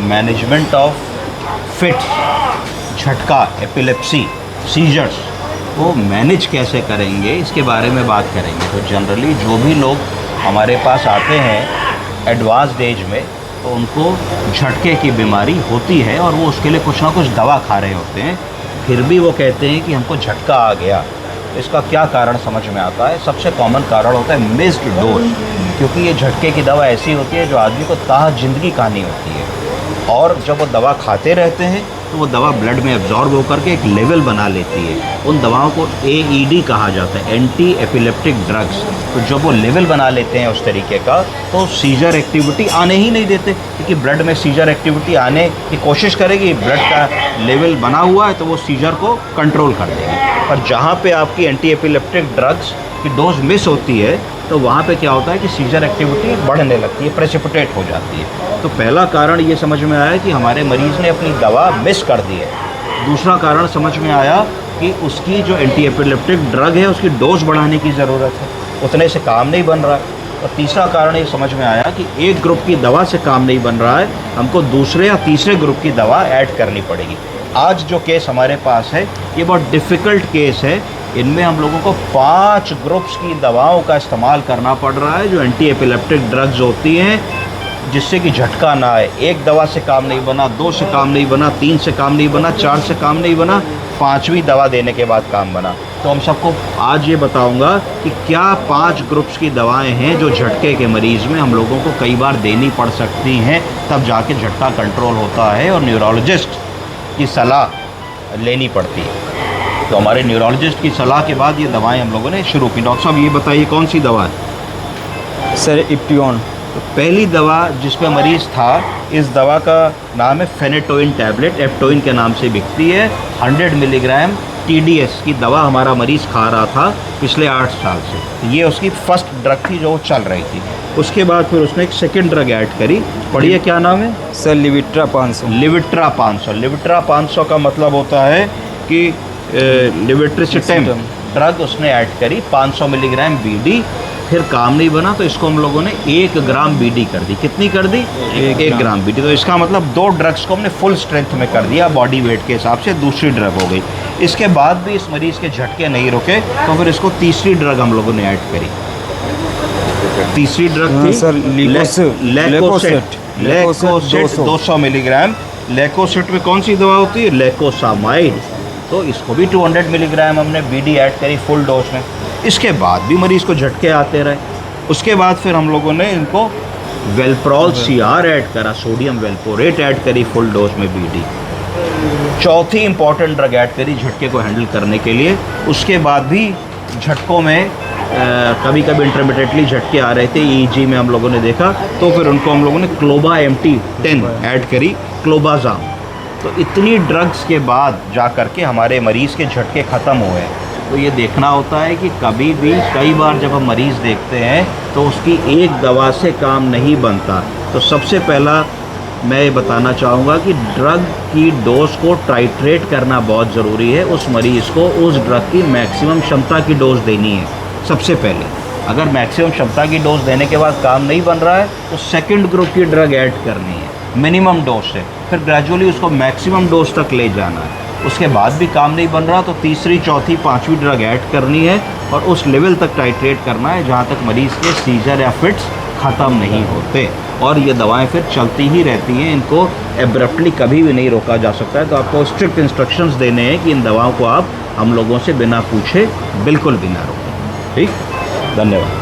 Management of fits, झटका, epilepsy, seizures, वो manage कैसे करेंगे इसके बारे में बात करेंगे। तो जनरली जो भी लोग हमारे पास आते हैं एडवांस्ड एज में, तो उनको झटके की बीमारी होती है और वो उसके लिए कुछ ना कुछ दवा खा रहे होते हैं, फिर भी वो कहते हैं कि हमको झटका आ गया। तो इसका क्या कारण समझ में आता है? सबसे कॉमन कारण होता है मिस्ड डोज, क्योंकि ये झटके की दवा ऐसी होती है जो आदमी को ताह जिंदगी कहानी होती है, और जब वो दवा खाते रहते हैं तो वो दवा ब्लड में एब्जॉर्ब होकर के एक लेवल बना लेती है। उन दवाओं को AED कहा जाता है, एंटी एपिलेप्टिक ड्रग्स। तो जब वो लेवल बना लेते हैं उस तरीके का, तो सीजर एक्टिविटी आने ही नहीं देते, क्योंकि ब्लड में सीजर एक्टिविटी आने की कोशिश करेगी, ब्लड का लेवल बना हुआ है तो वो सीजर को कंट्रोल कर देगी। पर जहाँ पे आपकी एंटी एपिलेप्टिक ड्रग्स की डोज मिस होती है, तो वहाँ पे क्या होता है कि सीजर एक्टिविटी बढ़ने लगती है, प्रेसिपिटेट हो जाती है। तो पहला कारण ये समझ में आया कि हमारे मरीज़ ने अपनी दवा मिस कर दी है। दूसरा कारण समझ में आया कि उसकी जो एंटी एपिलेप्टिक ड्रग है उसकी डोज बढ़ाने की ज़रूरत है, उतने से काम नहीं बन रहा है। और तीसरा कारण ये समझ में आया कि एक ग्रुप की दवा से काम नहीं बन रहा है, हमको दूसरे या तीसरे ग्रुप की दवा ऐड करनी पड़ेगी। आज जो केस हमारे पास है ये बहुत डिफ़िकल्ट केस है। इनमें हम लोगों को 5 ग्रुप्स की दवाओं का इस्तेमाल करना पड़ रहा है जो एंटी एपिलेप्टिक ड्रग्स होती हैं, जिससे कि झटका ना आए। एक दवा से काम नहीं बना, 2 से काम नहीं बना, 3 से काम नहीं बना, 4 से काम नहीं बना, 5वीं दवा देने के बाद काम बना। तो हम सबको आज ये बताऊंगा कि क्या 5 ग्रुप्स की दवाएं हैं जो झटके के मरीज़ में हम लोगों को कई बार देनी पड़ सकती हैं, तब जाके झटका कंट्रोल होता है और न्यूरोलॉजिस्ट की सलाह लेनी पड़ती है। तो हमारे न्यूरोलॉजिस्ट की सलाह के बाद ये दवाएं हम लोगों ने शुरू की। डॉक्टर साहब ये बताइए कौन सी दवा है? सर इप्टियोन। तो पहली दवा जिस पे मरीज़ था, इस दवा का नाम है फेनेटोइन टैबलेट, एप्टोइन के नाम से बिकती है। 100 मिलीग्राम TDS की दवा हमारा मरीज़ खा रहा था पिछले 8 साल से। ये उसकी फर्स्ट ड्रग थी जो चल रही थी। उसके बाद फिर उसने एक सेकंड ड्रग ऐड करी, पढ़िए क्या नाम है? सर लिविट्रा 500। लिविट्रा 500। लिविट्रा 500 का मतलब होता है कि लिविट्रिसिटम ड्रग उसने ऐड करी, 500 मिलीग्राम BD। फिर काम नहीं बना तो इसको हम लोगों ने 1 ग्राम BD कर दी। कितनी कर दी? 1 ग्राम BD। तो इसका मतलब 2 ड्रग्स को हमने फुल स्ट्रेंथ में कर दिया, बॉडी वेट के हिसाब से दूसरी ड्रग हो गई। इसके बाद भी इस मरीज़ के झटके नहीं रुके, तो फिर इसको तीसरी ड्रग हम लोगों ने ऐड करी। तीसरी ड्रग थी सर लैकोसेट। लैकोसेट 200 मिलीग्राम। लैकोसेट में कौन सी दवा होती है? लैकोसामाइड। तो इसको भी 200 मिलीग्राम हमने BD ऐड करी फुल डोज में। इसके बाद भी मरीज़ को झटके आते रहे। उसके बाद फिर हम लोगों ने इनको वेलप्रोल CR ऐड करा, सोडियम वेलपोरेट ऐड करी फुल डोज में BD। चौथी इंपॉर्टेंट ड्रग ऐड करी झटके को हैंडल करने के लिए। उसके बाद भी झटकों में कभी कभी इंटरमिटेंटली झटके आ रहे थे, EEG में हम लोगों ने देखा, तो फिर उनको हम लोगों ने क्लोबा MT10 ऐड करी, क्लोबाजाम। तो इतनी ड्रग्स के बाद जा कर के हमारे मरीज़ के झटके ख़त्म हुए। तो ये देखना होता है कि कभी भी कई बार जब हम मरीज़ देखते हैं तो उसकी एक दवा से काम नहीं बनता। तो सबसे पहला मैं ये बताना चाहूँगा कि ड्रग की डोज को टाइट्रेट करना बहुत ज़रूरी है। उस मरीज़ को उस ड्रग की मैक्सिमम क्षमता की डोज देनी है सबसे पहले। अगर मैक्सिमम क्षमता की डोज देने के बाद काम नहीं बन रहा है तो सेकंड ग्रुप की ड्रग ऐड करनी है मिनिमम डोज से, फिर ग्रेजुअली उसको मैक्सिमम डोज तक ले जाना है। उसके बाद भी काम नहीं बन रहा तो तीसरी, चौथी, 5वीं ड्रग ऐड करनी है और उस लेवल तक टाइट्रेट करना है जहाँ तक मरीज़ के सीजर या फिट्स ख़त्म नहीं होते। और ये दवाएं फिर चलती ही रहती हैं, इनको एब्रप्टली कभी भी नहीं रोका जा सकता है। तो आपको स्ट्रिक्ट इंस्ट्रक्शंस देने हैं कि इन दवाओं को आप हम लोगों से बिना पूछे बिल्कुल भी ना रोकें। ठीक, धन्यवाद।